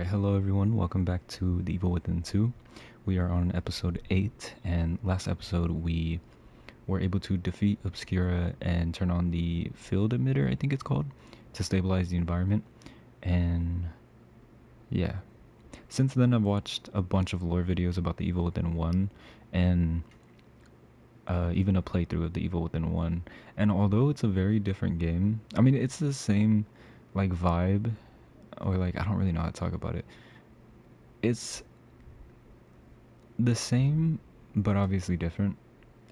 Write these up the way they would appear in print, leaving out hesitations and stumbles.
Alright, hello everyone, welcome back to The Evil Within 2. We are on episode 8, and last episode we were able to defeat Obscura and turn on the field emitter, I think it's called, to stabilize the environment. And yeah, since then I've watched a bunch of lore videos about The Evil Within 1, and even a playthrough of The Evil Within 1. And although it's a very different game, I mean, it's the same, like, vibe, or like, I don't really know how to talk about it. It's the same, but obviously different.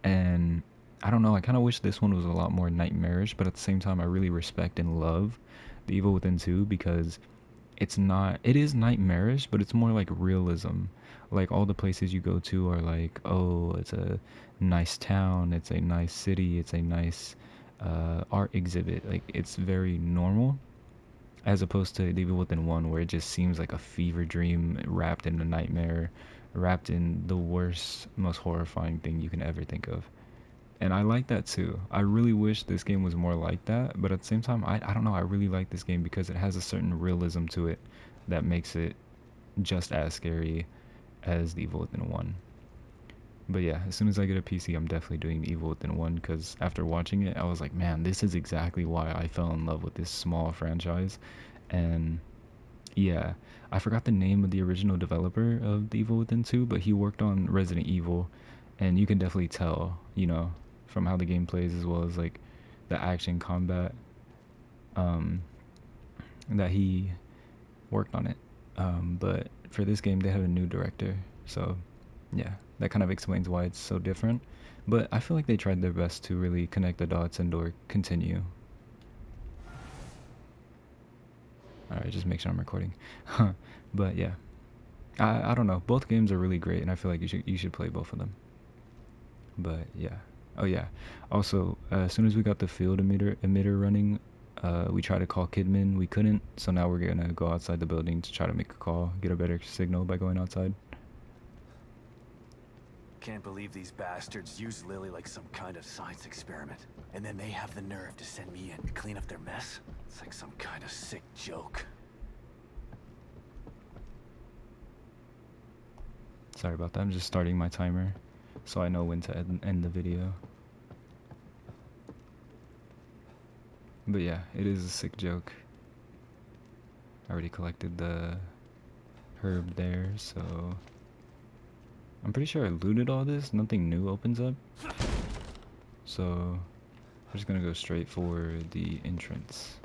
And I don't know, I kind of wish this one was a lot more nightmarish, but at the same time, I really respect and love The Evil Within 2 because it is nightmarish, but it's more like realism. Like all the places you go to are like, oh, it's a nice town, it's a nice city, it's a nice art exhibit. Like it's very normal as opposed to The Evil Within 1 where it just seems like a fever dream wrapped in a nightmare, wrapped in the worst, most horrifying thing you can ever think of. And I like that too. I really wish this game was more like that, but at the same time, I don't know, I really like this game because it has a certain realism to it that makes it just as scary as The Evil Within 1. But yeah, as soon as I get a PC, I'm definitely doing The Evil Within 1 because after watching it, I was like, man, this is exactly why I fell in love with this small franchise. And yeah, I forgot the name of the original developer of The Evil Within 2, but he worked on Resident Evil, and you can definitely tell, from how the game plays as well as like the action combat, um, that he worked on it. But for this game, they have a new director, so yeah, that kind of explains why it's so different. But I feel like they tried their best to really connect the dots and or continue. Alright, just make sure I'm recording. But yeah, I don't know. Both games are really great, and I feel like you should play both of them. But yeah. Oh yeah. Also, as soon as we got the field emitter running, we tried to call Kidman. We couldn't, so now we're gonna go outside the building to try to make a call, get a better signal by going outside. Can't believe these bastards use Lily like some kind of science experiment. And then they have the nerve to send me in to clean up their mess? It's like some kind of sick joke. Sorry about that. I'm just starting my timer, so I know when to end the video. But yeah, it is a sick joke. I already collected the herb there, so I'm pretty sure I looted all this. Nothing new opens up. So I'm just gonna go straight for the entrance.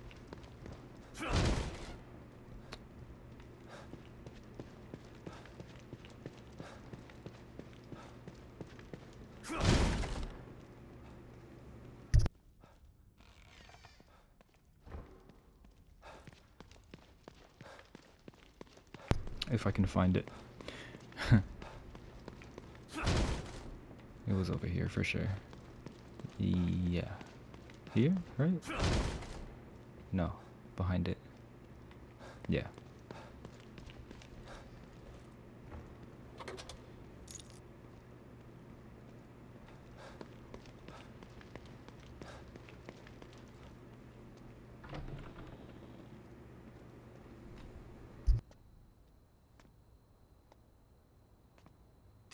If I can find it. It was over here for sure. Yeah. Here, right? No, behind it. Yeah.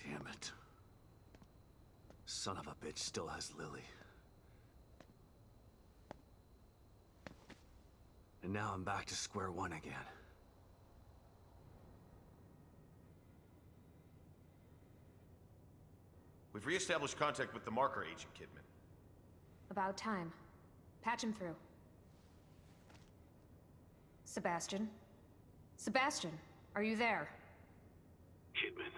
Damn it. Son of a bitch still has Lily. And now I'm back to square one again. We've re-established contact with the marker agent, Kidman. About time. Patch him through. Sebastian? Sebastian, are you there? Kidman.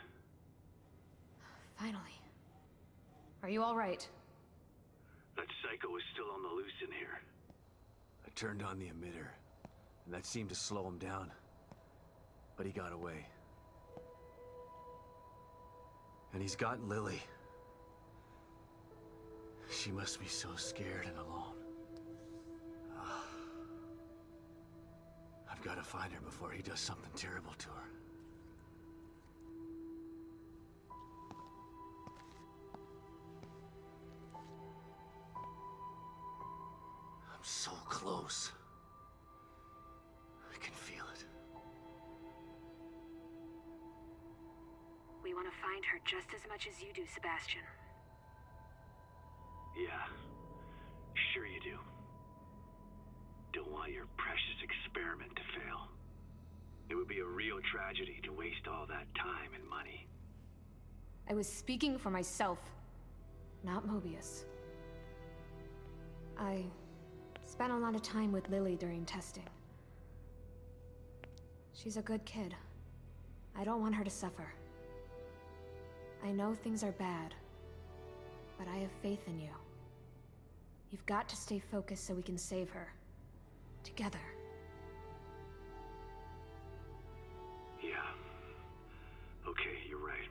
Finally. Are you all right? That psycho is still on the loose in here. I turned on the emitter, and that seemed to slow him down. But he got away. And he's got Lily. She must be so scared and alone. I've got to find her before he does something terrible to her. I'm so close. I can feel it. want to find her just as much as you do, Sebastian. Yeah, sure you do. Don't want your precious experiment to fail. It would be a real tragedy to waste all that time and money. I was speaking for myself, not Mobius. I spent a lot of time with Lily during testing. She's a good kid. I don't want her to suffer. I know things are bad, but I have faith in you. You've got to stay focused so we can save her. Together. Yeah. Okay, you're right.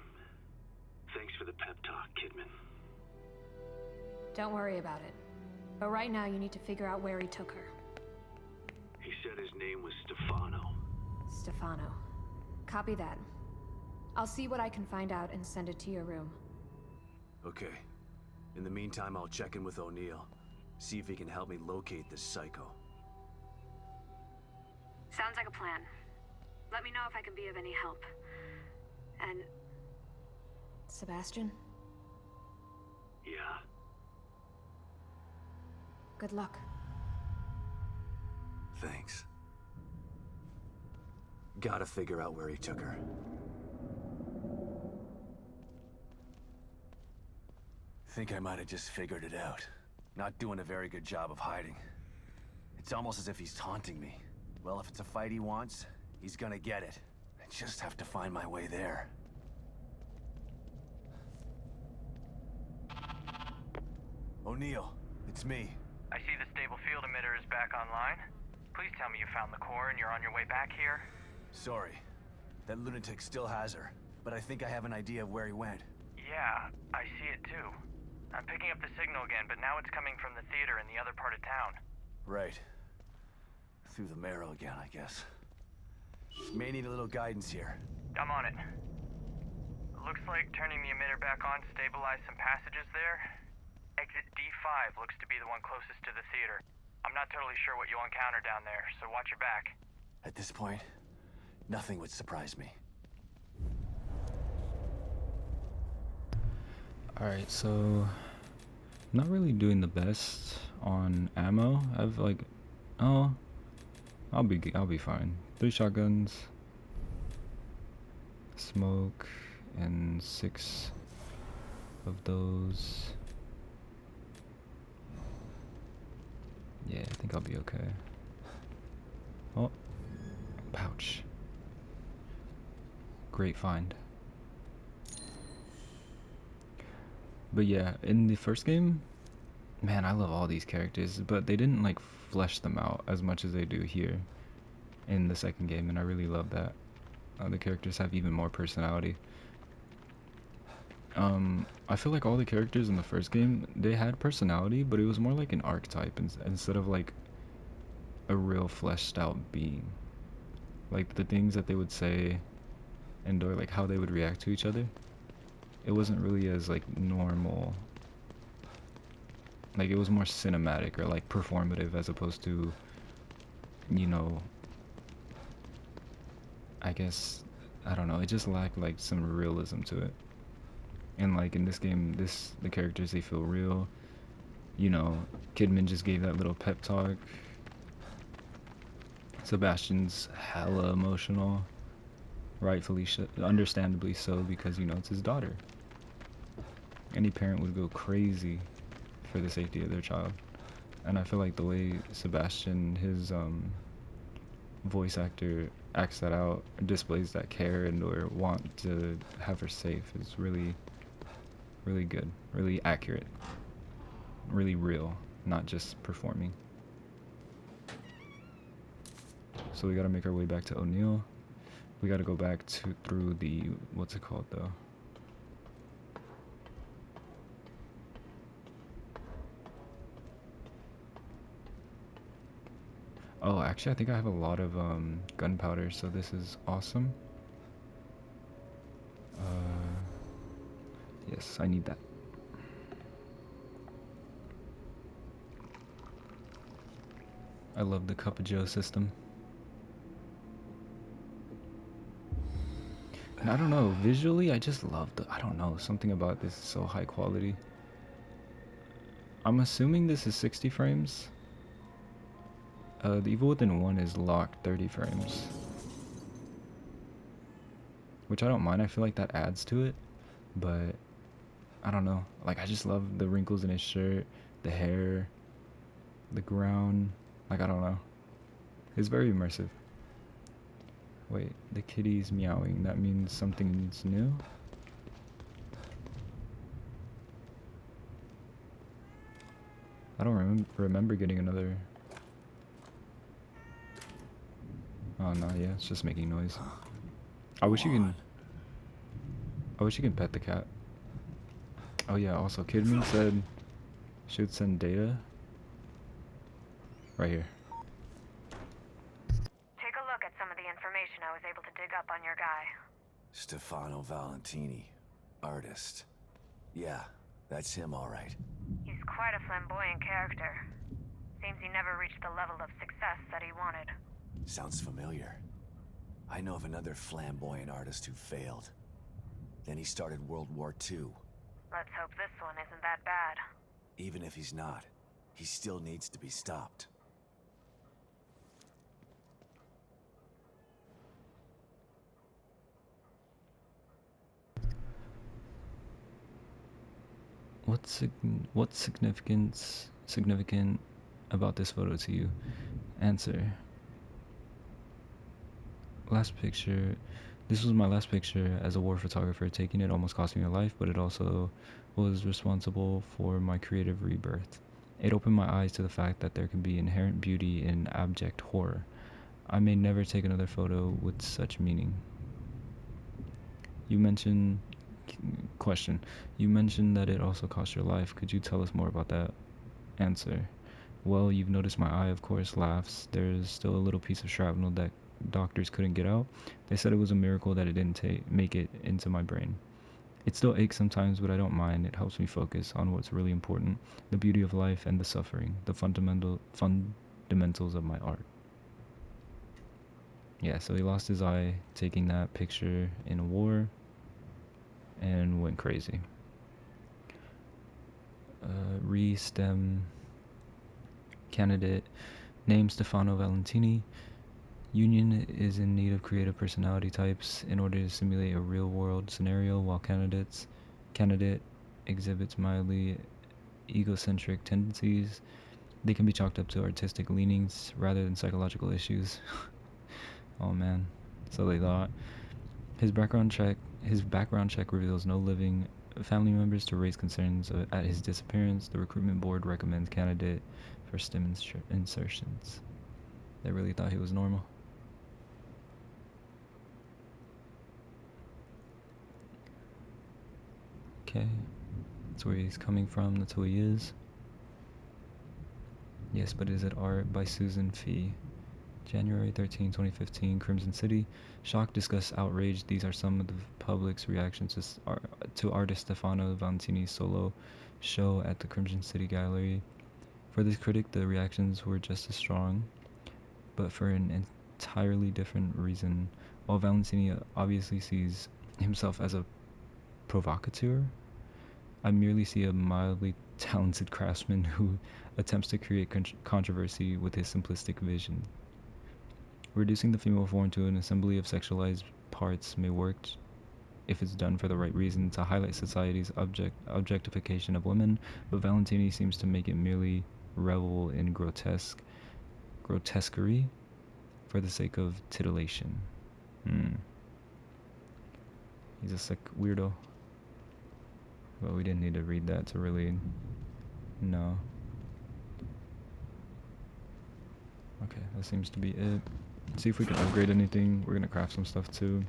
Thanks for the pep talk, Kidman. Don't worry about it. But right now you need to figure out where he took her. He said his name was Stefano. Stefano. Copy that. I'll see what I can find out and send it to your room. Okay. In the meantime, I'll check in with O'Neill. See if he can help me locate this psycho. Sounds like a plan. Let me know if I can be of any help. And... Sebastian? Yeah. Good luck. Thanks. Gotta figure out where he took her. Think I might have just figured it out. Not doing a very good job of hiding. It's almost as if he's taunting me. Well, if it's a fight he wants, he's gonna get it. I just have to find my way there. O'Neill, it's me. I see the stable field emitter is back online. Please tell me you found the core and you're on your way back here. Sorry. That lunatic still has her, but I think I have an idea of where he went. Yeah, I see it too. I'm picking up the signal again, but now it's coming from the theater in the other part of town. Right. Through the marrow again, I guess. May need a little guidance here. I'm on it. Looks like turning the emitter back on stabilized some passages there. Exit D5 looks to be the one closest to the theater. I'm not totally sure what you'll encounter down there, so watch your back. At this point, nothing would surprise me. Alright, so not really doing the best on ammo. I've like, oh, I'll be fine. 3 shotguns, smoke, and 6 of those. Yeah, I think I'll be okay. Oh, pouch. Great find. But yeah, in the first game, man, I love all these characters, but they didn't like flesh them out as much as they do here in the second game, and I really love that. The characters have even more personality. I feel like all the characters in the first game, they had personality, but it was more like an archetype instead of like a real fleshed out being. Like the things that they would say and or like how they would react to each other, it wasn't really as like normal. Like it was more cinematic or like performative as opposed to, you know, I guess, I don't know, it just lacked like some realism to it. And like in this game, the characters, they feel real. You know, Kidman just gave that little pep talk. Sebastian's hella emotional, rightfully understandably so, because you know it's his daughter. Any parent would go crazy for the safety of their child. And I feel like the way Sebastian, his voice actor, acts that out, displays that care and or want to have her safe is really, really good, really accurate, really real, not just performing. So we gotta make our way back to O'Neill. We gotta go back through the, what's it called though? Oh, actually, I think I have a lot of gunpowder, so this is awesome. Yes, I need that. I love the Cup of Joe system. And I don't know, visually, I just love I don't know, something about this is so high quality. I'm assuming this is 60 frames. The Evil Within 1 is locked 30 frames. Which I don't mind, I feel like that adds to it. But, I don't know. Like, I just love the wrinkles in his shirt, the hair, the ground. Like, I don't know. It's very immersive. Wait, the kitty's meowing. That means something's new? I don't remember getting another... Oh no, yeah, it's just making noise. I wish you can... I wish you can pet the cat. Oh yeah, also Kidman said she would send data. Right here. Take a look at some of the information I was able to dig up on your guy. Stefano Valentini, artist. Yeah, that's him all right. He's quite a flamboyant character. Seems he never reached the level of success that he wanted. Sounds familiar. I know of another flamboyant artist who failed. Then he started World War II. Let's hope this one isn't that bad. Even if he's not, he still needs to be stopped. What's significant about this photo to you? Answer. Last picture. This was my last picture as a war photographer. Taking it almost cost me my life, but it also was responsible for my creative rebirth. It opened my eyes to the fact that there can be inherent beauty in abject horror. I may never take another photo with such meaning. You mentioned... Question. You mentioned that it also cost your life. Could you tell us more about that? Answer. Well, you've noticed my eye, of course, laughs. There's still a little piece of shrapnel that doctors couldn't get out. They said it was a miracle that it didn't make it into my brain. It still aches sometimes, but I don't mind. It helps me focus on what's really important, the beauty of life and the suffering, the fundamentals of my art. Yeah, so he lost his eye taking that picture in a war and went crazy. Re-STEM candidate named Stefano Valentini. Union is in need of creative personality types in order to simulate a real-world scenario, while candidate exhibits mildly egocentric tendencies. They can be chalked up to artistic leanings rather than psychological issues. Oh man, so they thought. His background check reveals no living family members to raise concerns at his disappearance. The recruitment board recommends candidate for STEM insertions. They really thought he was normal. Okay, that's where he's coming from, that's who he is. Yes, but is it art? By Susan Fee. January 13, 2015, Crimson City. Shock, disgust, outrage. These are some of the public's reactions to artist Stefano Valentini's solo show at the Crimson City Gallery. For this critic, the reactions were just as strong, but for an entirely different reason. While Valentini obviously sees himself as a provocateur, I merely see a mildly talented craftsman who attempts to create controversy with his simplistic vision. Reducing the female form to an assembly of sexualized parts may work if it's done for the right reason to highlight society's objectification of women, but Valentini seems to make it merely revel in grotesquerie for the sake of titillation. He's a sick weirdo. But we didn't need to read that to really know. Okay, that seems to be it. Let's see if we can upgrade anything. We're gonna craft some stuff too.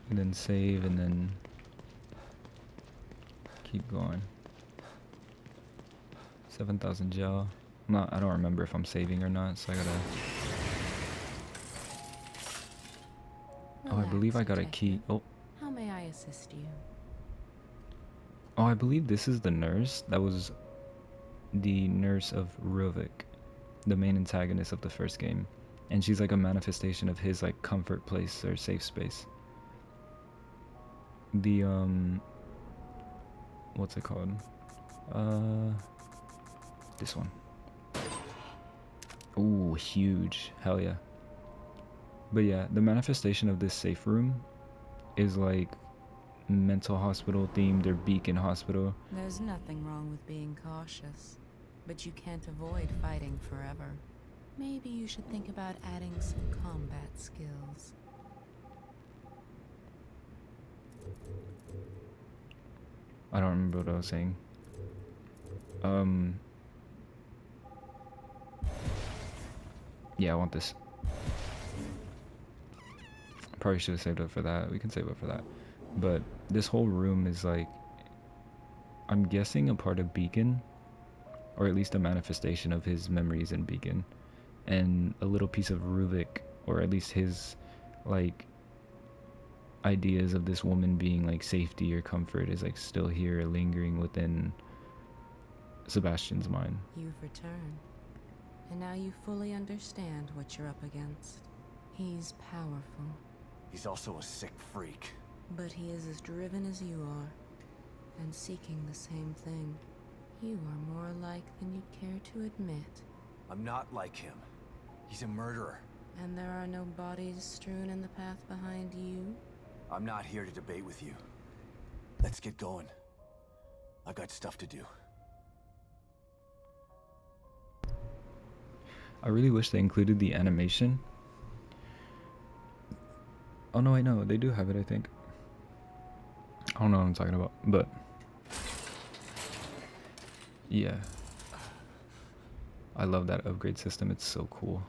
And then save and then keep going. 7,000 gel. I don't remember if I'm saving or not, so I gotta... Oh, I believe I got a key. Oh. How may I assist you? Oh, I believe this is the nurse. That was the nurse of Ruvik, the main antagonist of the first game. and she's like a manifestation of his like comfort place or safe space. The what's it called? This one. Ooh, huge. Hell yeah. But yeah, the manifestation of this safe room is like mental hospital themed or beacon hospital. There's nothing wrong with being cautious, but you can't avoid fighting forever. Maybe you should think about adding some combat skills. I don't remember what I was saying. Yeah, I want this. Probably should have saved up for that. We can save up for that. But this whole room is like, I'm guessing a part of Beacon, or at least a manifestation of his memories in Beacon, and a little piece of Ruvik, or at least his like ideas of this woman being like safety or comfort is like still here lingering within Sebastian's mind. You've returned, and now you fully understand what you're up against. He's powerful, He's also a sick freak. but he is as driven as you are, and seeking the same thing. You are more alike than you'd care to admit. I'm not like him. He's a murderer. And there are no bodies strewn in the path behind you? I'm not here to debate with you. Let's get going. I got stuff to do. I really wish they included the animation. Oh no, I know they do have it, I think. I don't know what I'm talking about, but yeah, I love that upgrade system. It's so cool.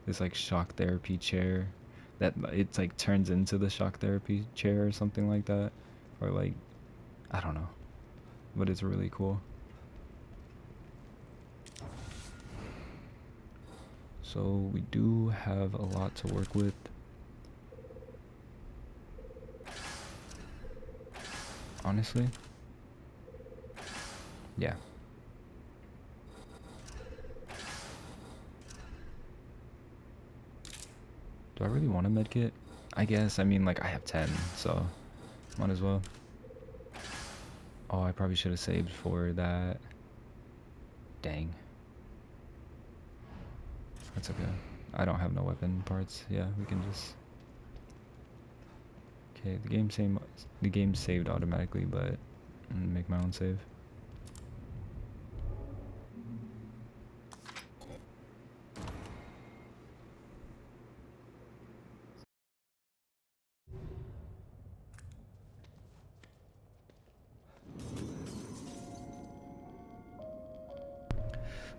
This like shock therapy chair that it's like turns into the shock therapy chair or something like that, or like I don't know, but it's really cool. So we do have a lot to work with. Honestly, yeah. Do I really want a medkit? I guess. I mean, like, I have 10, so might as well. Oh, I probably should have saved for that. Dang. That's okay. I don't have no weapon parts. Yeah, we can just... Okay, the game saved automatically, but I'm gonna make my own save.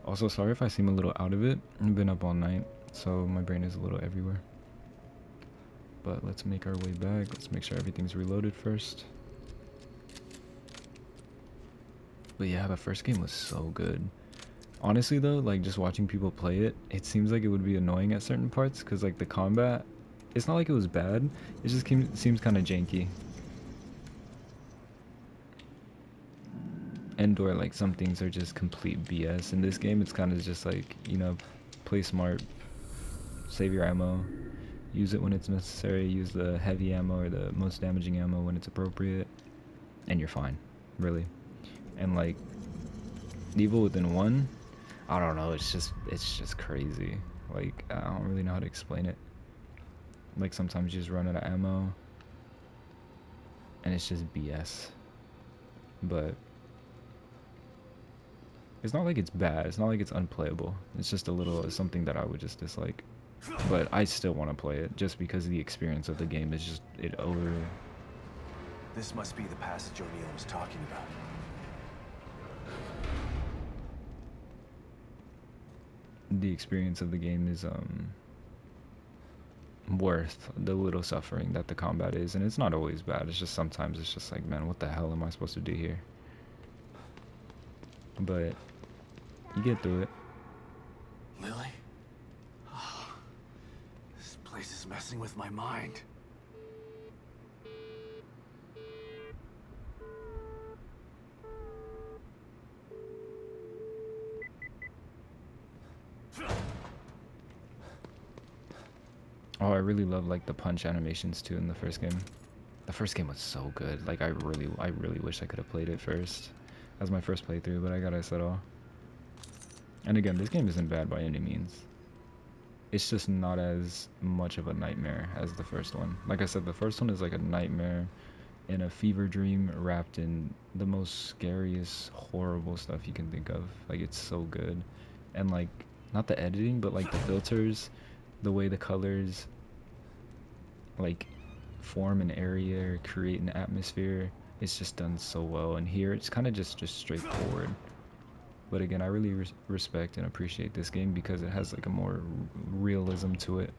Also, sorry if I seem a little out of it. I've been up all night, so my brain is a little everywhere. But let's make our way back. Let's make sure everything's reloaded first. But yeah, the first game was so good. Honestly though, like just watching people play it, it seems like it would be annoying at certain parts because like the combat, it's not like it was bad, it just seems kind of janky. And/or like some things are just complete BS. In this game, it's kind of just like, you know, play smart, save your ammo, use it when it's necessary, use the heavy ammo or the most damaging ammo when it's appropriate, and you're fine, really. And like, Evil Within 1, I don't know, it's just crazy. Like, I don't really know how to explain it. Like, sometimes you just run out of ammo, and it's just BS. But it's not like it's bad. It's not like it's unplayable. It's just a little something that I would just dislike. But I still want to play it just because the experience of the game is just This must be the passage O'Neill was talking about. the experience of the game is worth the little suffering that the combat is, and it's not always bad. It's just sometimes it's just like, man, what the hell am I supposed to do here? But you get through it. Lily? Oh, this place is messing with my mind. really love like the punch animations too in the first game. The first game was so good. Like I really wish I could have played it first as my first playthrough, but I gotta settle. And again, this game isn't bad by any means. It's just not as much of a nightmare as the first one. Like I said, the first one is like a nightmare in a fever dream wrapped in the most scariest, horrible stuff you can think of. Like it's so good. And like, not the editing, but like the filters, the way the colors like form an area or create an atmosphere, it's just done so well. And here it's kind of just straightforward. But again, I really respect and appreciate this game because it has like a more realism to it.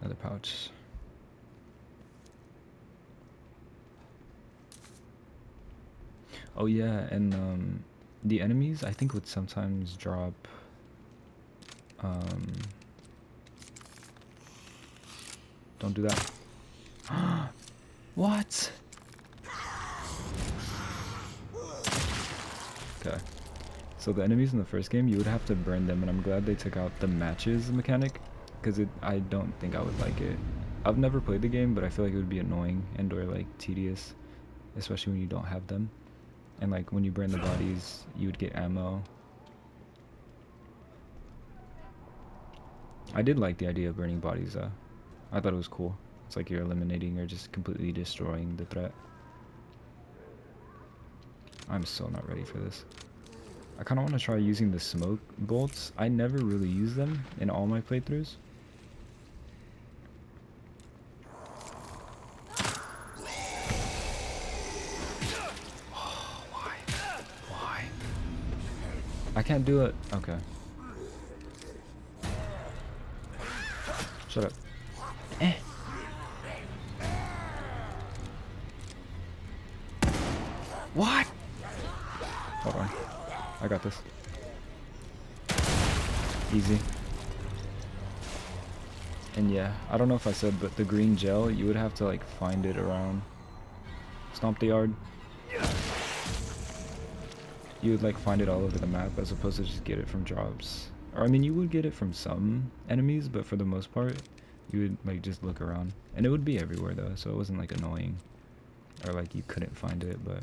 Another pouch. Oh yeah, and the enemies I think would sometimes drop don't do that. What? Okay. So the enemies in the first game, you would have to burn them, and I'm glad they took out the matches mechanic, because I don't think I would like it. I've never played the game, but I feel like it would be annoying and or like tedious, especially when you don't have them. And like when you burn the bodies, you would get ammo. I did like the idea of burning bodies though. I thought it was cool. It's like you're eliminating or just completely destroying the threat. I'm so not ready for this. I kind of want to try using the smoke bolts. I never really use them in all my playthroughs. Why? Why? I can't do it. Okay. Shut up. Eh. What? Hold on. I got this. Easy. And yeah, I don't know if I said, but the green gel, you would have to like find it around Stomp the Yard. You would like find it all over the map as opposed to just get it from drops. Or I mean, you would get it from some enemies, but for the most part, you would like just look around. And it would be everywhere though, so it wasn't like annoying. Or like you couldn't find it, but...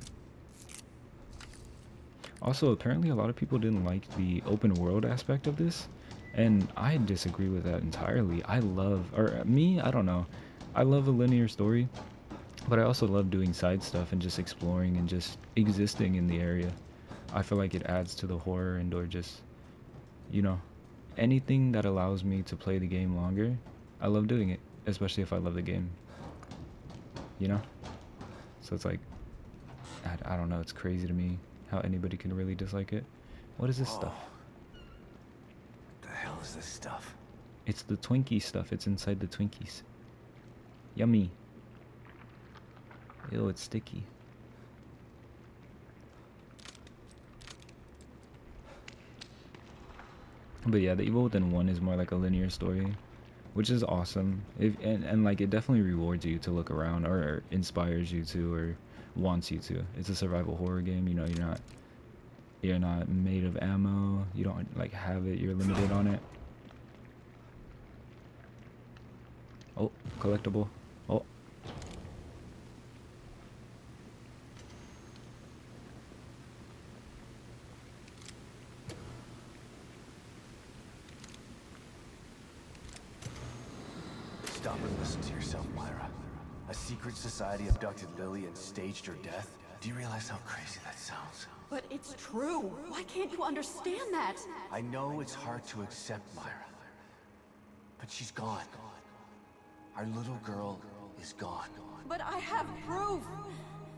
Also, apparently a lot of people didn't like the open world aspect of this. And I disagree with that entirely. I love, or me, I don't know. I love a linear story, but I also love doing side stuff and just exploring and just existing in the area. I feel like it adds to the horror and or just, you know, anything that allows me to play the game longer. I love doing it, especially if I love the game, you know? So it's like, I don't know, it's crazy to me how anybody can really dislike it. What is this stuff? What the hell is this stuff? It's the Twinkie stuff. It's inside the Twinkies. Yummy. Ew, it's sticky. But yeah, the Evil Within 1 is more like a linear story, which is awesome. And like it definitely rewards you to look around or inspires you to or wants you to. It's a survival horror game, you know, you're not made of ammo, you don't like have it, you're limited on it. Oh, collectible. Oh. Stop and listen to yourself, Myra. A secret society abducted Lily and staged her death? Do you realize how crazy that sounds? But it's true. Why can't you understand that? I know it's hard to accept, Myra. But she's gone. Our little girl is gone. But I have proof.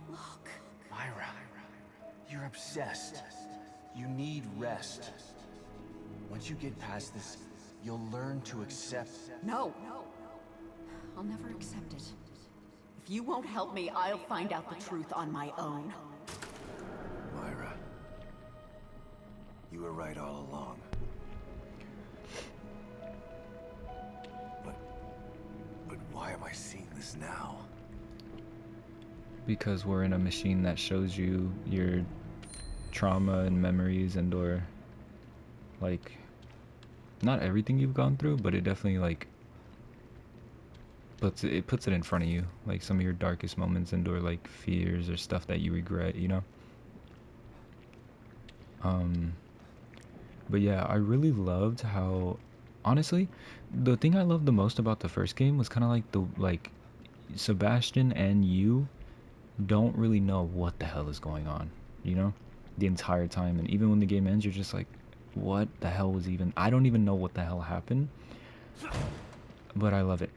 Look. Myra, you're obsessed. You need rest. Once you get past this, you'll learn to accept... No. I'll never accept it. If you won't help me, I'll find out the truth on my own. Myra, you were right all along. But why am I seeing this now? Because we're in a machine that shows you your trauma and memories and or like not everything you've gone through, but it definitely like puts it in front of you, like some of your darkest moments and or like fears or stuff that you regret, you know. um but yeah, I really loved how, honestly, the thing I loved the most about the first game was kind of like the like Sebastian and you don't really know what the hell is going on, you know, the entire time. And even when the game ends, you're just like, what the hell was even, I don't even know what the hell happened, but I love it.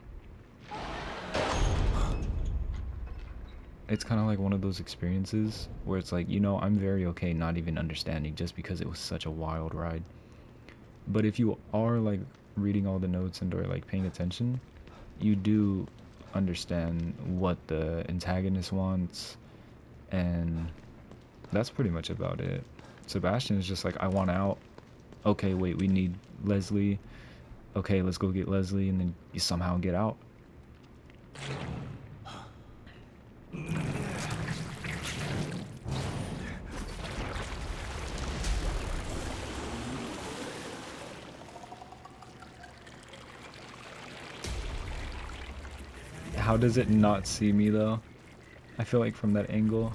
It's kind of like one of those experiences where it's like, you know, I'm very okay not even understanding just because it was such a wild ride. But if you are like reading all the notes and or like paying attention, you do understand what the antagonist wants, and that's pretty much about it. Sebastian is just like, I want out. Okay, wait, we need Leslie. Okay, let's go get Leslie, and then you somehow get out. How does it not see me though? I feel like from that angle,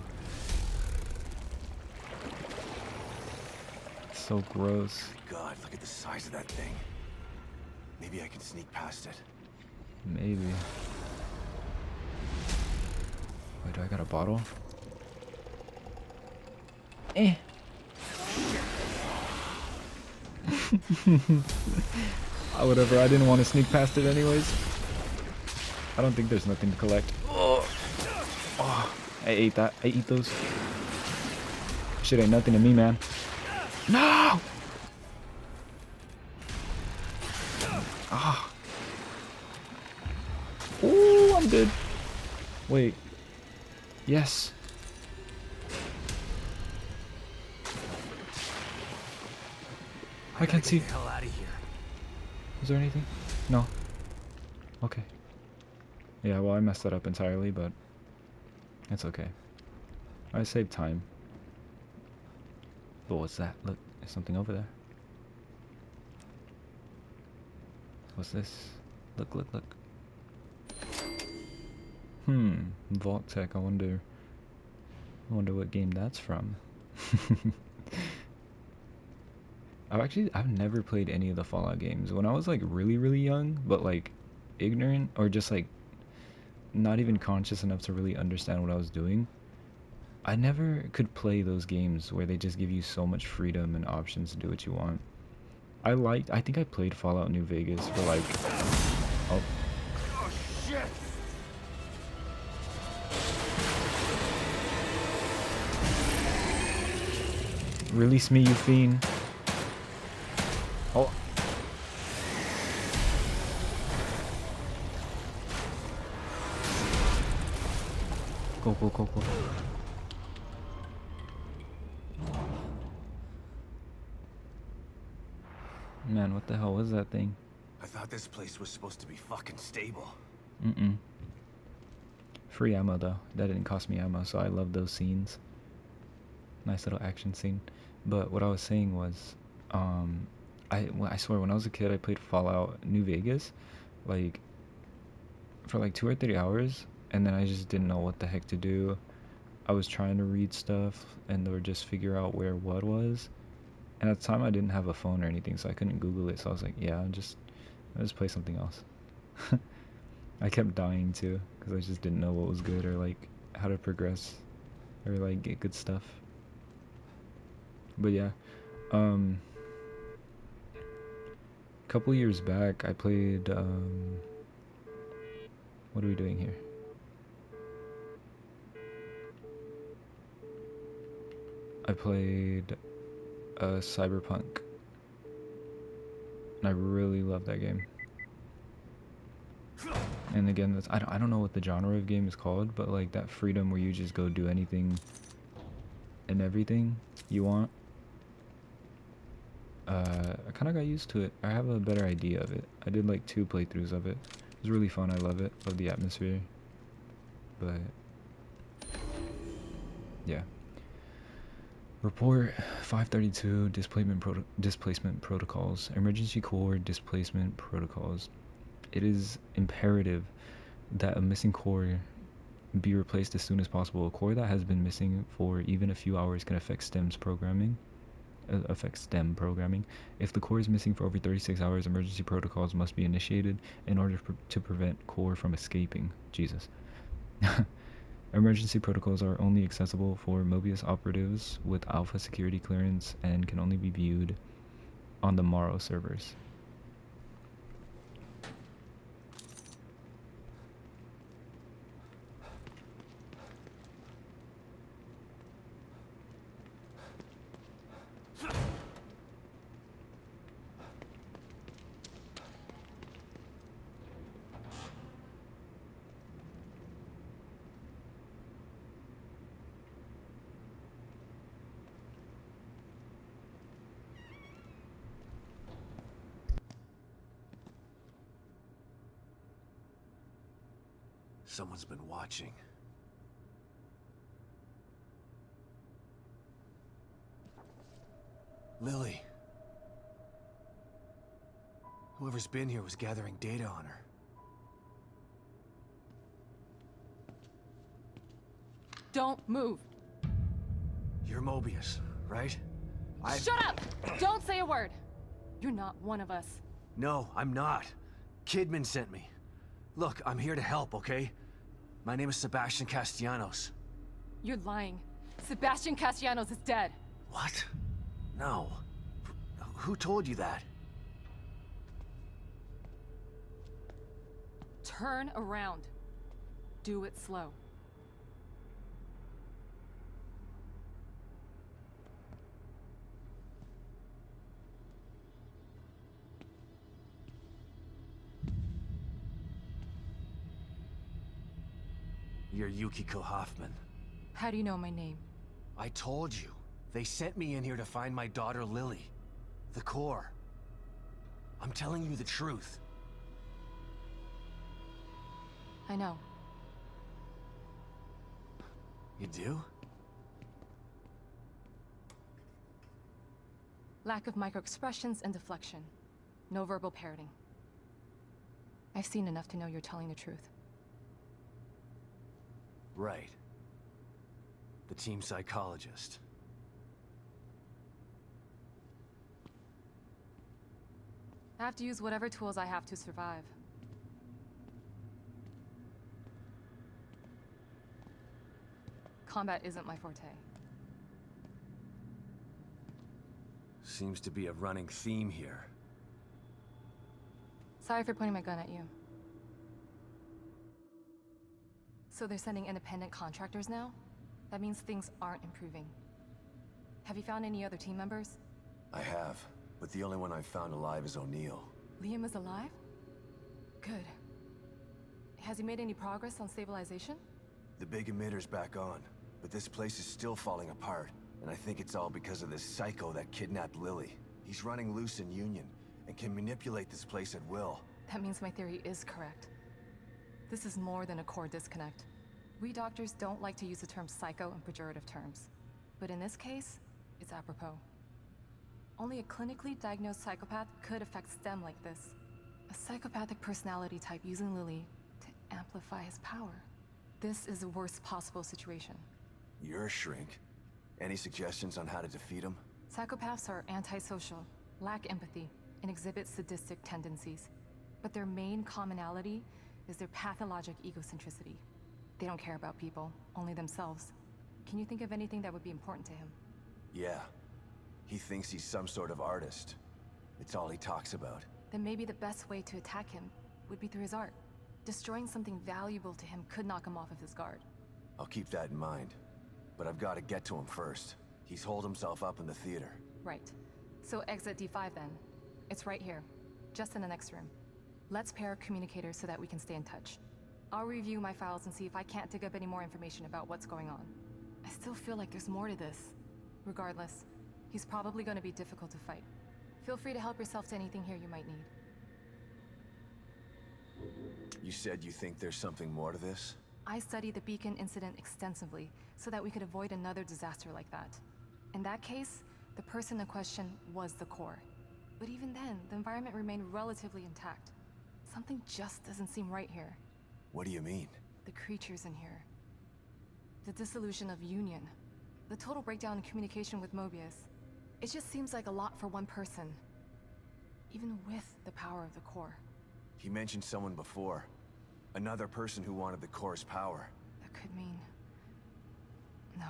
it's so gross. God, look at the size of that thing. Maybe I can sneak past it. Maybe. Wait, do I got a bottle? Eh. Whatever, I didn't want to sneak past it anyways. I don't think there's nothing to collect. Oh, I ate that. I eat those. Shit ain't nothing to me, man. No! Ah. Ooh, I'm good. Wait. Yes. I can't see. Get the hell out of here. Is there anything? No. Okay. Yeah, well, I messed that up entirely, but it's okay. I saved time. But what's that? Look, there's something over there. What's this? Look, look, look. Vault Tech. I wonder what game that's from. I've never played any of the Fallout games. When I was like really, really young, but like ignorant or just like not even conscious enough to really understand what I was doing, I never could play those games where they just give you so much freedom and options to do what you want. I think I played Fallout New Vegas for like, oh. Oh, shit! Release me, you fiend. Oh. Go, go, go, go. Man, what the hell was that thing? I thought this place was supposed to be fucking stable. Mm-mm. Free ammo, though. That didn't cost me ammo, so I love those scenes. Nice little action scene. But what I was saying was, I swear, when I was a kid, I played Fallout New Vegas, like, for like 2 or 3 hours, and then I just didn't know what the heck to do. I was trying to read stuff, and or just figure out where what was. And at the time, I didn't have a phone or anything, so I couldn't Google it. So I was like, yeah, I'll just play something else. I kept dying too, because I just didn't know what was good or like how to progress or like get good stuff. But yeah, a couple years back, I played. What are we doing here? I played Cyberpunk, and I really love that game. And again, I don't know what the genre of game is called, but like that freedom where you just go do anything and everything you want. I kind of got used to it. I have a better idea of it. I did like 2 playthroughs of it. It was really fun. I love it. Love the atmosphere. But yeah. Report 532 displacement protocols. Emergency core displacement protocols. It is imperative that a missing core be replaced as soon as possible. A core that has been missing for even a few hours can affect STEM programming. If the core is missing for over 36 hours, emergency protocols must be initiated in order to prevent core from escaping. Jesus. Emergency protocols are only accessible for Mobius operatives with alpha security clearance and can only be viewed on the Morrow servers. Someone's been watching. Lily. Whoever's been here was gathering data on her. Don't move. You're Mobius, right? Shut up! Don't say a word. You're not one of us. No, I'm not. Kidman sent me. Look, I'm here to help, okay? My name is Sebastian Castellanos. You're lying. Sebastian Castellanos is dead. What? No. Who told you that? Turn around. Do it slow. You're Yukiko Hoffman. How do you know my name? I told you. They sent me in here to find my daughter Lily. The core. I'm telling you the truth. I know. You do? Lack of microexpressions and deflection. No verbal parroting. I've seen enough to know you're telling the truth. Right. The team psychologist. I have to use whatever tools I have to survive. Combat isn't my forte. Seems to be a running theme here. Sorry for pointing my gun at you. So they're sending independent contractors now? That means things aren't improving. Have you found any other team members? I have, but the only one I've found alive is O'Neill. Liam is alive? Good. Has he made any progress on stabilization? The big emitter's back on, but this place is still falling apart, and I think it's all because of this psycho that kidnapped Lily. He's running loose in Union, and can manipulate this place at will. That means my theory is correct. This is more than a core disconnect. We doctors don't like to use the term psycho in pejorative terms. But in this case, it's apropos. Only a clinically diagnosed psychopath could affect STEM like this. A psychopathic personality type using Lily to amplify his power. This is the worst possible situation. You're a shrink. Any suggestions on how to defeat him? Psychopaths are antisocial, lack empathy, and exhibit sadistic tendencies. But their main commonality is their pathologic egocentricity. They don't care about people, only themselves. Can you think of anything that would be important to him? Yeah. He thinks he's some sort of artist. It's all he talks about. Then maybe the best way to attack him would be through his art. Destroying something valuable to him could knock him off of his guard. I'll keep that in mind. But I've got to get to him first. He's holed himself up in the theater. Right. So exit D5 then. It's right here, just in the next room. Let's pair communicators so that we can stay in touch. I'll review my files and see if I can't dig up any more information about what's going on. I still feel like there's more to this. Regardless, he's probably going to be difficult to fight. Feel free to help yourself to anything here you might need. You said you think there's something more to this? I studied the Beacon incident extensively so that we could avoid another disaster like that. In that case, the person in question was the core. But even then, the environment remained relatively intact. Something just doesn't seem right here. What do you mean? The creatures in here. The dissolution of Union. The total breakdown in communication with Mobius. It just seems like a lot for one person. Even with the power of the core. He mentioned someone before. Another person who wanted the core's power. That could mean... No.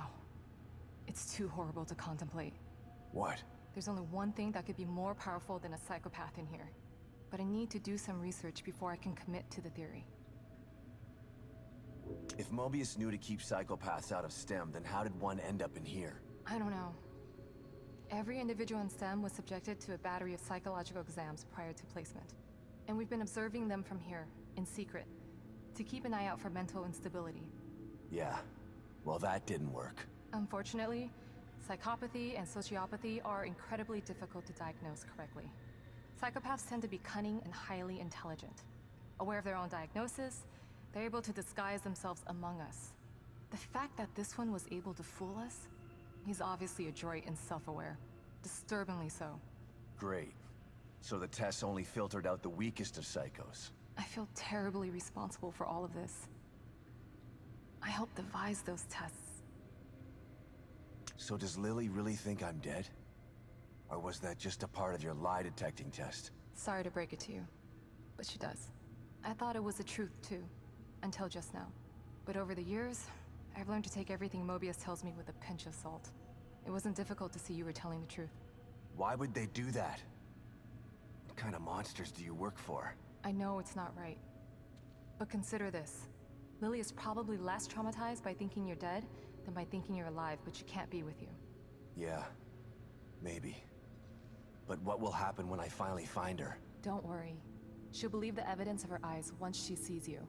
It's too horrible to contemplate. What? There's only one thing that could be more powerful than a psychopath in here. But I need to do some research before I can commit to the theory. If Mobius knew to keep psychopaths out of STEM, then how did one end up in here? I don't know. Every individual in STEM was subjected to a battery of psychological exams prior to placement. And we've been observing them from here, in secret, to keep an eye out for mental instability. Yeah. Well, that didn't work. Unfortunately, psychopathy and sociopathy are incredibly difficult to diagnose correctly. Psychopaths tend to be cunning and highly intelligent. Aware of their own diagnosis, they're able to disguise themselves among us. The fact that this one was able to fool us, he's obviously adroit and self-aware. Disturbingly so. Great. So the tests only filtered out the weakest of psychos. I feel terribly responsible for all of this. I helped devise those tests. So does Lily really think I'm dead? Or was that just a part of your lie detecting test? Sorry to break it to you, but she does. I thought it was the truth too, until just now. But over the years, I've learned to take everything Mobius tells me with a pinch of salt. It wasn't difficult to see you were telling the truth. Why would they do that? What kind of monsters do you work for? I know it's not right. But consider this. Lily is probably less traumatized by thinking you're dead than by thinking you're alive, but she can't be with you. Yeah, maybe. But what will happen when I finally find her? Don't worry. She'll believe the evidence of her eyes once she sees you.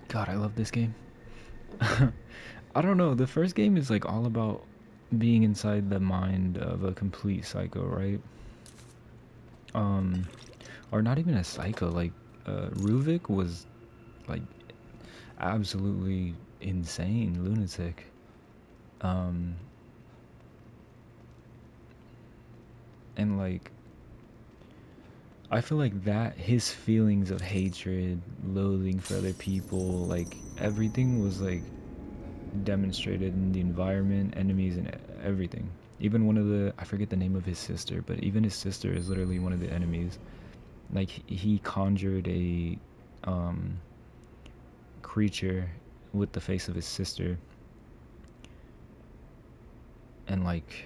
God, I love this game. I don't know, the first game is like all about being inside the mind of a complete psycho, right? Or not even a psycho, like Ruvik was like absolutely insane, lunatic. And like I feel like that his feelings of hatred, loathing for other people, like everything was like demonstrated in the environment, enemies, and everything. Even one of the, I forget the name of his sister, but even his sister is literally one of the enemies. Like he conjured a creature with the face of his sister, and like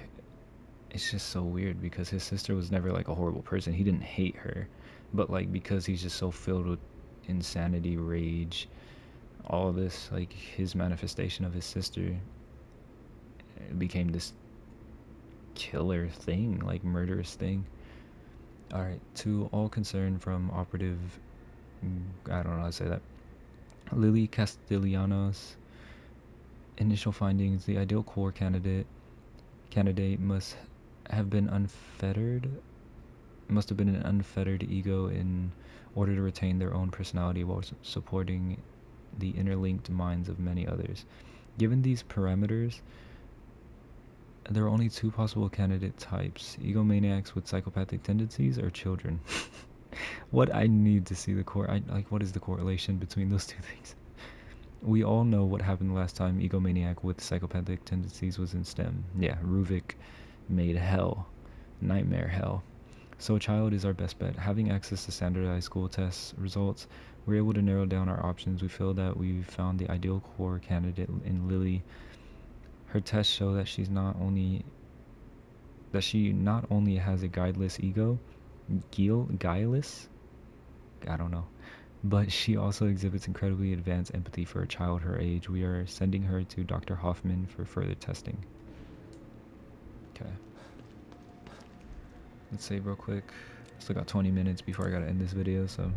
it's just so weird because his sister was never like a horrible person. He didn't hate her, but like because he's just so filled with insanity, rage, all of this, like his manifestation of his sister became this killer thing, like murderous thing. All right, to all concerned from operative, I don't know how to say that, Lily Castellanos. Initial findings: the ideal core candidate must have been unfettered, must have been an unfettered ego in order to retain their own personality while supporting the interlinked minds of many others. Given these parameters, there are only two possible candidate types: egomaniacs with psychopathic tendencies or children. What I need to see the what is the correlation between those two things? We all know what happened last time egomaniac with psychopathic tendencies was in STEM. Yeah, Ruvik made hell. Nightmare hell. So a child is our best bet. Having access to standardized school test results, we're able to narrow down our options. We feel that we found the ideal core candidate in Lily. Her tests show that she not only has a guileless ego, guileless? I don't know. But she also exhibits incredibly advanced empathy for a child her age. We are sending her to Dr. Hoffman for further testing. Okay. Let's save real quick. Still got 20 minutes before I gotta end this video, so.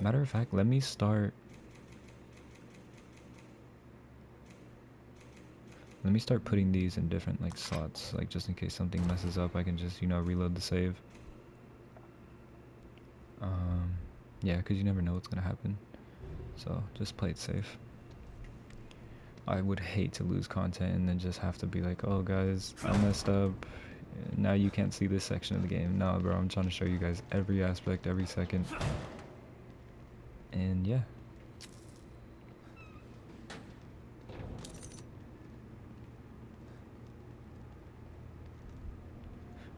Matter of fact, let me start putting these in different like slots, like just in case something messes up, I can just, reload the save. Yeah, because you never know what's gonna happen. So just play it safe. I would hate to lose content and then just have to be like, oh guys, I messed up. Now you can't see this section of the game. No, bro, I'm trying to show you guys every aspect, every second. And yeah.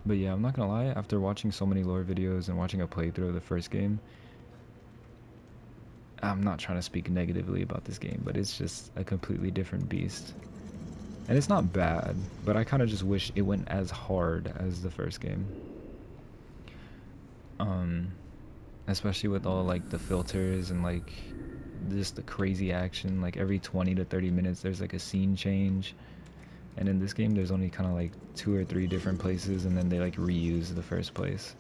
But yeah, I'm not gonna lie, after watching so many lore videos and watching a playthrough of the first game, I'm not trying to speak negatively about this game, but it's just a completely different beast. And it's not bad, but I kind of just wish it went as hard as the first game. Especially with all like the filters and like just the crazy action. Like every 20 to 30 minutes there's like a scene change. And in this game there's only kind of like 2 or 3 different places, and then they like reuse the first place.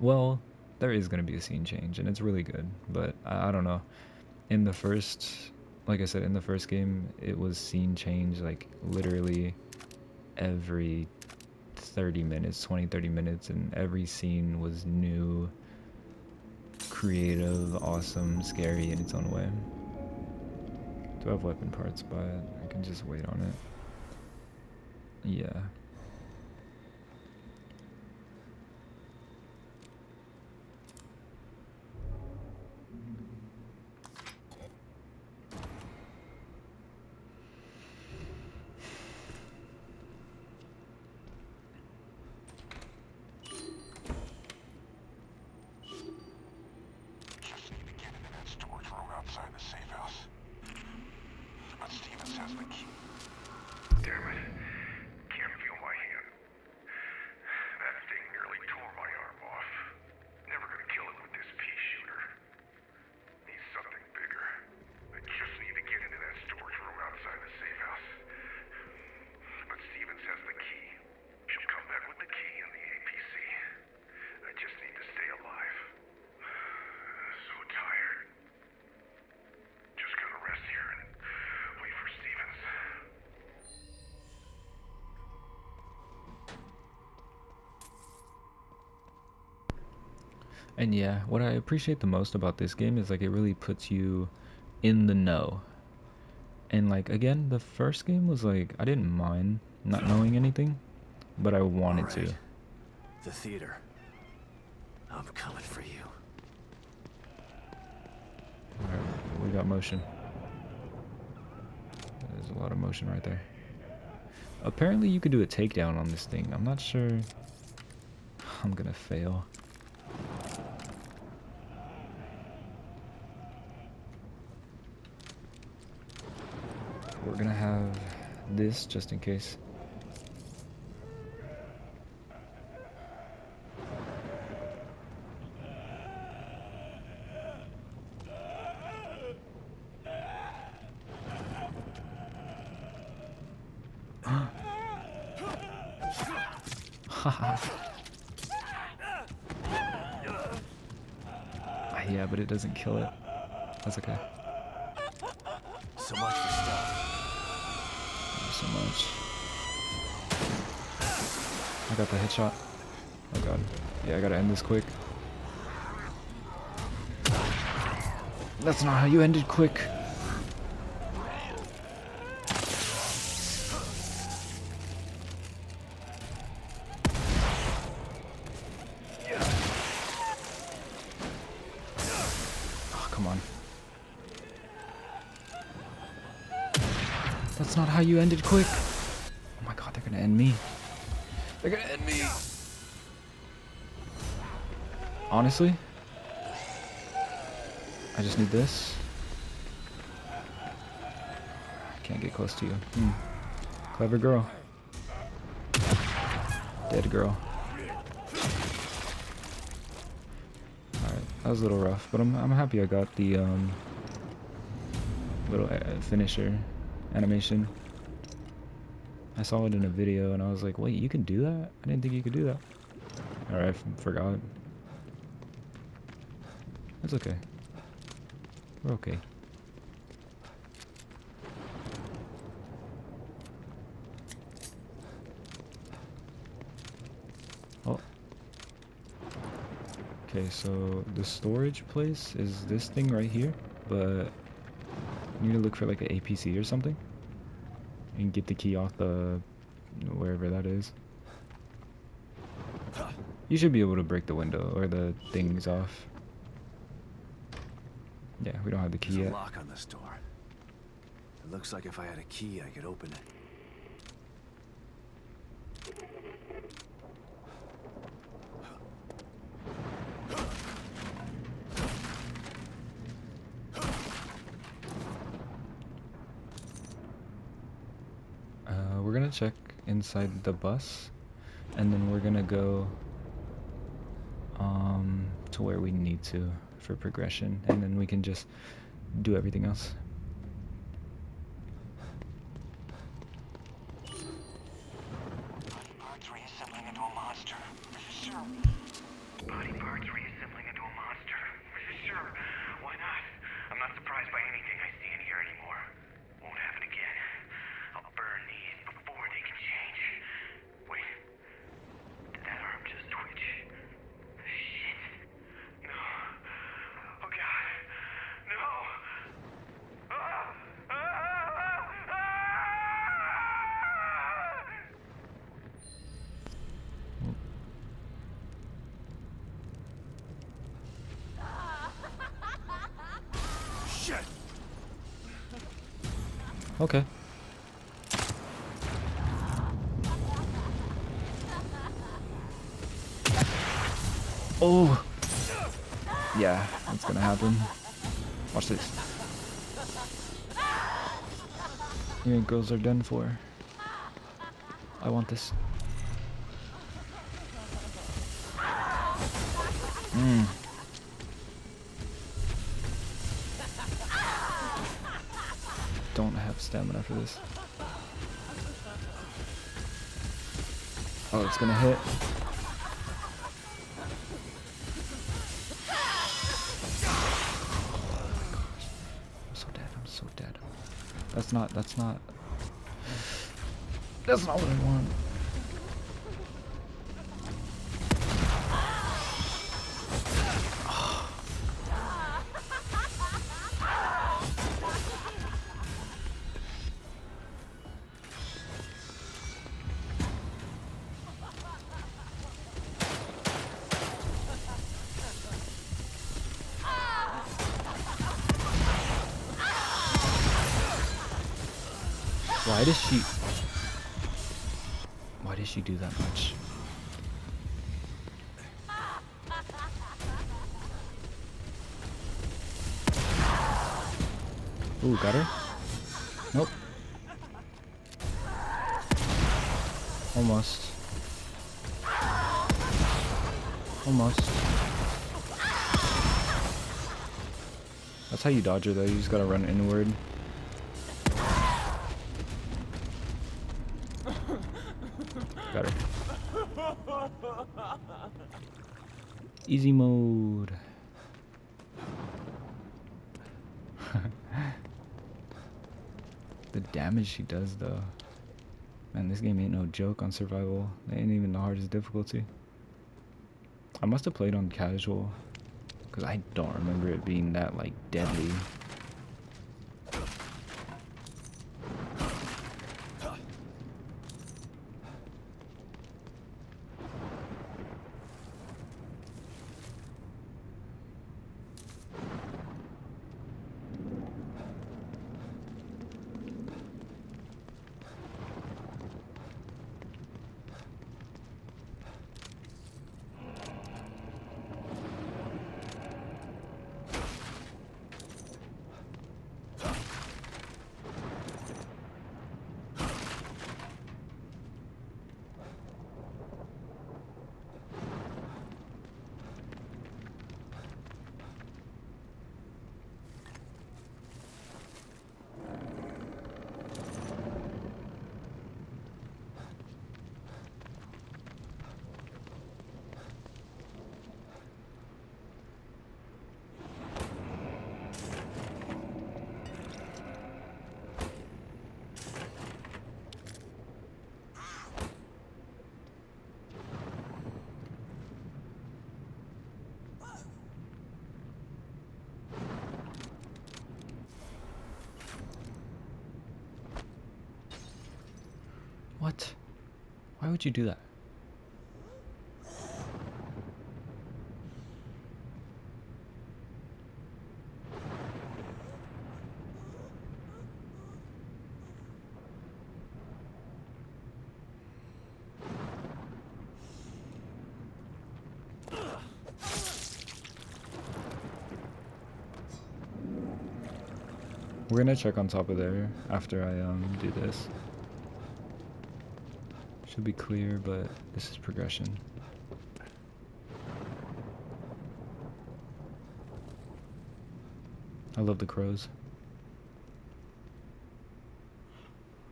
Well, there is going to be a scene change and it's really good, but I don't know. In the first, like I said, in the first game, it was scene change like literally every 30 minutes, 20-30 minutes, and every scene was new, creative, awesome, scary in its own way. Do I have weapon parts, but I can just wait on it. Yeah. Just need to get into that storage room outside the safe house. But Stevens has the key. Damn it. Can't feel my hand. That thing nearly tore my arm off. Never gonna kill it with this pea shooter. Need something bigger. I just need to get into that storage room outside the safe house. But Stevens has the key. She'll come back with the key and the APC. I just need to stay alive. So tired. Just gonna rest here and wait for Stevens. And yeah, what I appreciate the most about this game is like it really puts you in the know. And like again, the first game was like I didn't mind not knowing anything, but I wanted to. The theater. I'm coming for you. Alright, we got motion. There's a lot of motion right there. Apparently you could do a takedown on this thing. I'm not sure. I'm gonna fail. We're gonna have this just in case. Yeah, but it doesn't kill it. That's okay. So much for stuff. Thank you so much. I got the headshot. Oh god. Yeah, I gotta end this quick. That's not how you ended quick. Oh, come on. That's not how you ended quick. Oh my god, they're gonna end me. They're gonna end me. Honestly, I just need this. I can't get close to you. Clever girl. Dead girl. Alright, that was a little rough, but I'm happy I got the little finisher animation. I saw it in a video and I was like, wait, you can do that? I didn't think you could do that. Alright, I forgot. That's okay. We're okay. Oh. Okay, so the storage place is this thing right here, but You need to look for like an APC or something and get the key off the wherever that is. You should be able to break the window or the things off. Yeah, we don't have the key There's a yet. lock on this door. It looks like if I had a key, I could open it. We're gonna check inside the bus, and then we're gonna go to where we need to for progression, and then we can just do everything else. Parts reassembling into a monster. This is sure. Body parts reassembling into a monster. Sure, why not? I'm not surprised by anything I see in here anymore. Won't happen again. I'll burn these before they can change. Wait. Did that arm just twitch? Shit. No. Oh god. No. Ah! Ah! Ah! Shit! Okay. Oh! Yeah, that's gonna happen. Watch this. Your girls are done for. I want this. Don't have stamina for this. Oh, it's gonna hit. I'm so dead. I'm so dead. That's not what I want. Why does she do that much? Ooh, got her? Nope. Almost. Almost. That's how you dodge her though, you just gotta run inward. Got her. Easy mode. The damage she does though. Man, this game ain't no joke on survival. It ain't even the hardest difficulty. I must have played on casual, because I don't remember it being that like deadly. Why would you do that? We're gonna check on top of there after I do this. Should be clear, but this is progression. I love the crows.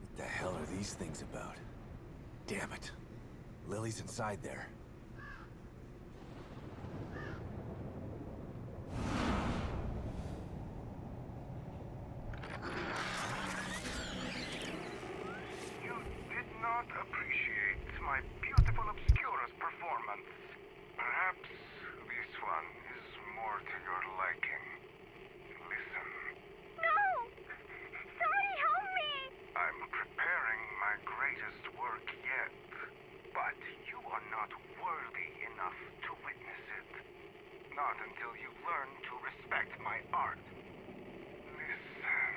What the hell are these things about? Damn it. Lily's inside there. You did not appreciate my beautiful Obscura's performance. Perhaps this one is more to your liking. Listen. No! Somebody help me! I'm preparing my greatest work yet, but you are not worthy enough to witness it. Not until you learn to respect my art. Listen.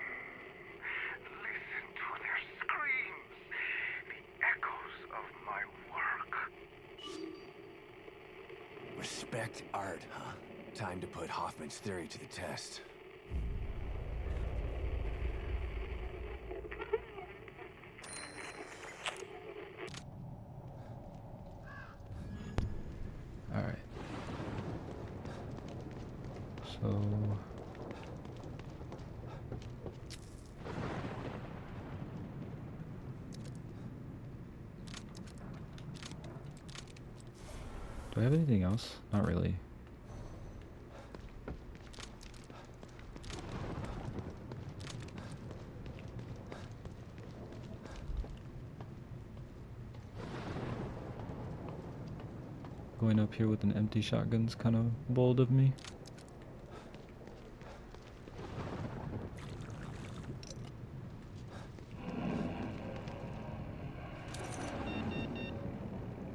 Listen to their screams. The echoes of my work. Respect art, huh? Time to put Hoffman's theory to the test. Alright. So... do I have anything else? Not really. Going up here with an empty shotgun's kind of bold of me.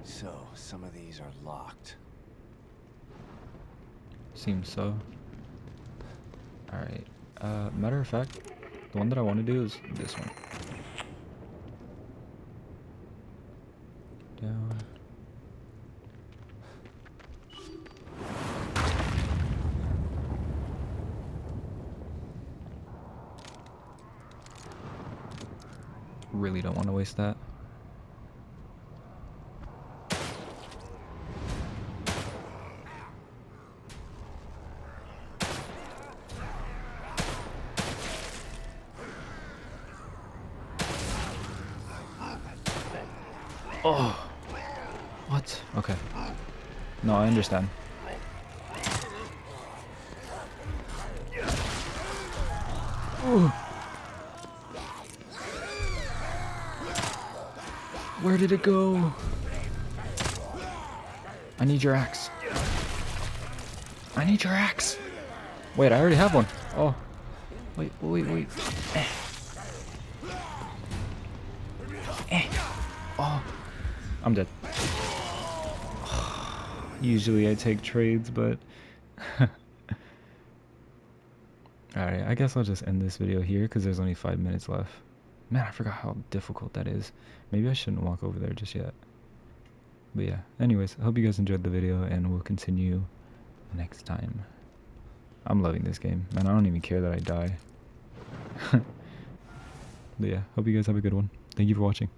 So, some of these are locked. Seems so. Alright. Matter of fact, the one that I want to do is this one. Down. Really don't want to waste that. Oh, what? Okay. No, I understand. Ooh. Where did it go? I need your axe. I need your axe. Wait, I already have one. Oh. Wait. Oh. I'm dead. Usually I take trades, but... Alright, I guess I'll just end this video here because there's only 5 minutes left. Man, I forgot how difficult that is. Maybe I shouldn't walk over there just yet. But yeah, anyways, I hope you guys enjoyed the video and we'll continue next time. I'm loving this game. Man, I don't even care that I die. But yeah, hope you guys have a good one. Thank you for watching.